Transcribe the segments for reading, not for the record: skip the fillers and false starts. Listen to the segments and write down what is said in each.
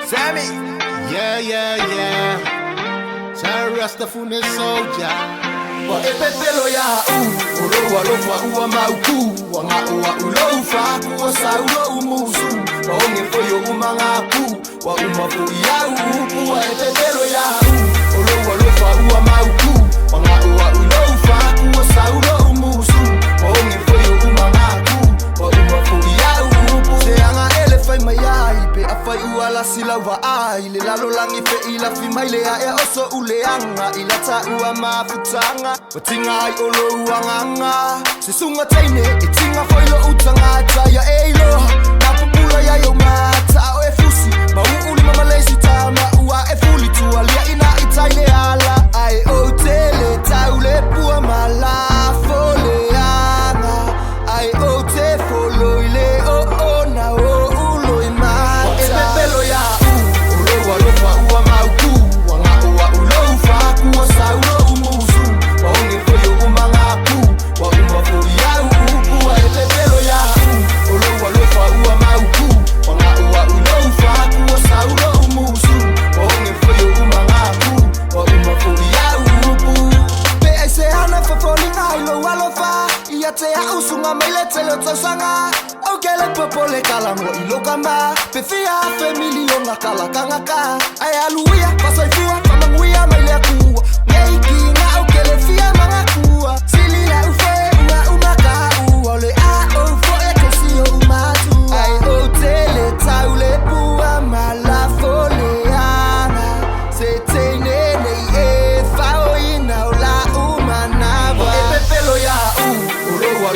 Sammy. Yeah. Sarah Rastafune soldier. Wa epepelo ya ulo wa ua mauku wa ngā ulo fa ku saulo umusu wa onge foyo umangaku wa umafu ya wa epepelo ya ulo fa ua mauku wa ngā ulo fa ku saulo umusu wa onge foyo umangaku wa umafu ya se anga elefai mayai pe afai uala sila wa ai le lalo langi fe ila fi maile ya oso uleanga ila ta ua mafutanga watinga ai olo uanganga sisunga taine itinga foilo utanga taya eilo na popula ya yo mata o efusi ma uli mama lazy tama ua efuli tu alia ina itaile ala ai o tele taule pua mala fole anga ai o te follow ile o na o ulo imata epepelo ya ulo wa ua mauku wa ngā ulo fa ku saulo umusu wa onge foyo umangaku wa umafu ya wa epepelo ya ulo wa ua mauku wa ngā ulo fa ku saulo umusu wa onge foyo umangaku wa umafu ya pe ese ana fofoni ailo walofa ia te a usunga maile tele tosanga okele popole kalango ilokama pe fia familio ngakala kangaka ay aluia pasaifua pamanguia maile aku ngeiki nga okele fia mangakua silila ufe ua umaka ole a ofo ekesio umatu ay otele taule pua malafole ana se tenene e fao ina ola umanava epepelo ya ulo wa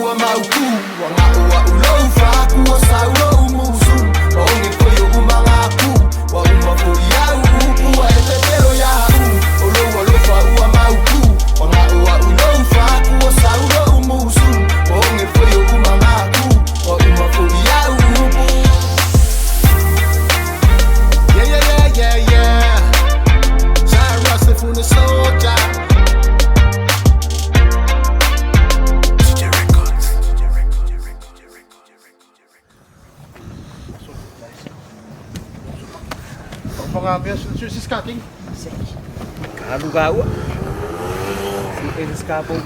ua mauku wa ngā ulo fa ku saulo umusu wa onge foyo umangaku wa umafu ya wa epepelo ya ulo fa ua mauku wa ngā ulo fa ku saulo umusu wa onge foyo umangaku wa umafu ya Yeah. Sarah Rastafune soldier. Pangamias si skating. Kalu kau. Si skapong